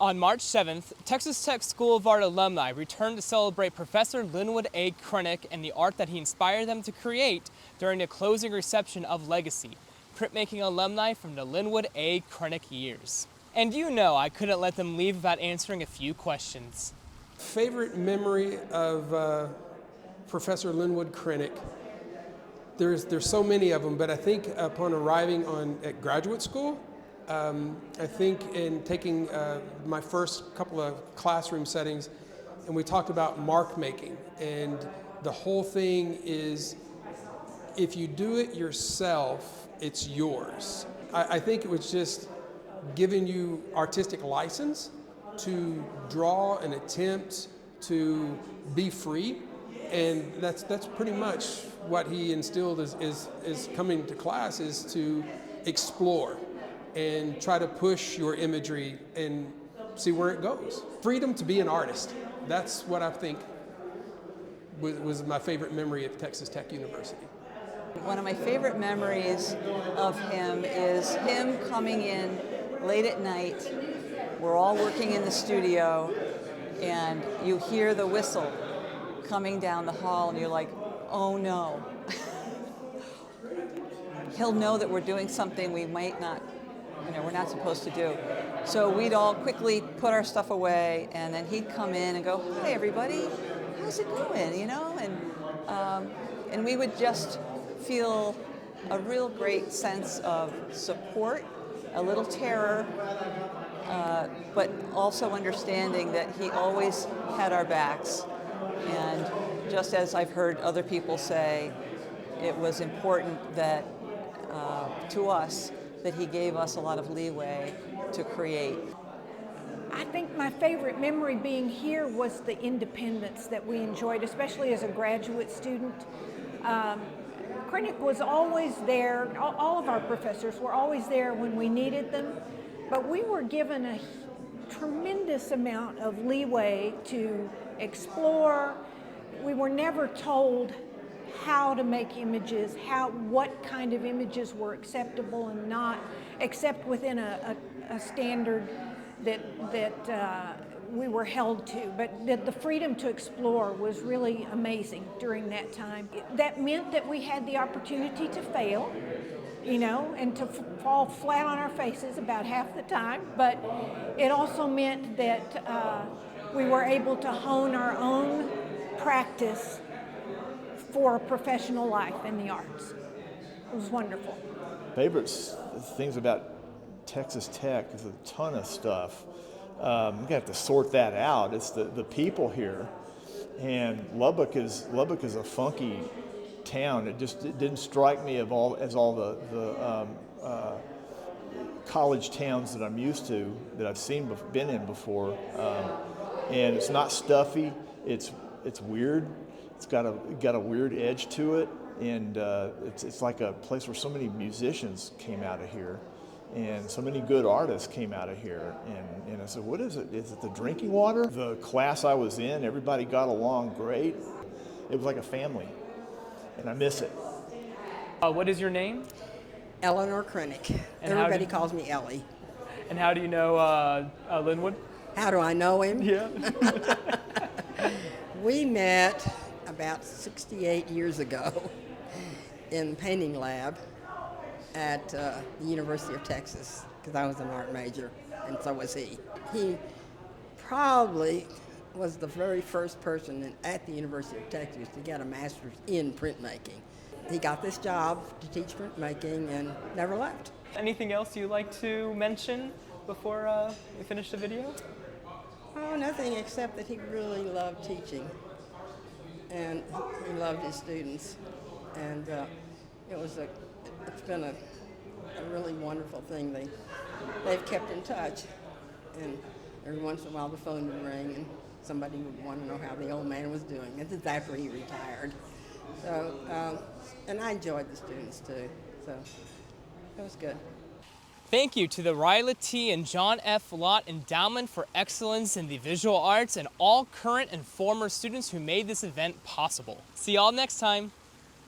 On March 7th, Texas Tech School of Art alumni returned to celebrate Professor Lynwood A. Kreneck and the art that he inspired them to create during the closing reception of Legacy, Printmaking Alumni from the Lynwood A. Kreneck Years. And you know I couldn't let them leave without answering a few questions. Favorite memory of Professor Lynwood Kreneck? There's so many of them, but I think upon arriving at graduate school, I think in taking my first couple of classroom settings, and we talked about mark making, and the whole thing is, if you do it yourself, it's yours. I think it was just giving you artistic license to draw and attempt to be free, and that's pretty much what he instilled is coming to class, is to explore and try to push your imagery and see where it goes. Freedom to be an artist. That's what I think was my favorite memory of Texas Tech University. One of my favorite memories of him is him coming in late at night. We're all working in the studio and you hear the whistle coming down the hall and you're like, oh no. He'll know that we're doing something we might not, we're not supposed to do. So we'd all quickly put our stuff away, and then he'd come in and go, "Hi everybody, how's it going?" And we would just feel a real great sense of support, a little terror, but also understanding that he always had our backs. And just as I've heard other people say, it was important that to us that he gave us a lot of leeway to create. I think my favorite memory being here was the independence that we enjoyed, especially as a graduate student. Kreneck was always there. All of our professors were always there when we needed them, but we were given a tremendous amount of leeway to explore. We were never told how to make images, what kind of images were acceptable and not, except within a standard that we were held to. But the freedom to explore was really amazing during that time. That meant that we had the opportunity to fail, and to fall flat on our faces about half the time. But it also meant that we were able to hone our own practice for a professional life in the arts. It was wonderful. Favorite things about Texas Tech is a ton of stuff. We're gonna have to sort that out. It's the people here, and Lubbock is a funky town. It didn't strike me as all the college towns that I'm used to, that I've been in before, and it's not stuffy. It's weird. It's got a weird edge to it, and it's like a place where so many musicians came out of here, and so many good artists came out of here. And I said, what is it? Is it the drinking water? The class I was in, everybody got along great. It was like a family, and I miss it. What is your name? Eleanor Kreneck. Everybody calls me Ellie. And how do you know Lynwood? How do I know him? Yeah. We met about 68 years ago in the painting lab at the University of Texas, because I was an art major, and so was he. He probably was the very first person at the University of Texas to get a master's in printmaking. He got this job to teach printmaking and never left. Anything else you'd like to mention before we finish the video? Oh, nothing except that he really loved teaching, and he loved his students, and it's been a really wonderful thing. They've kept in touch, and every once in a while the phone would ring and somebody would want to know how the old man was doing. This is after he retired. So, and I enjoyed the students too, so it was good. Thank you to the Ryla T. and John F. Lott Endowment for Excellence in the Visual Arts and all current and former students who made this event possible. See y'all next time.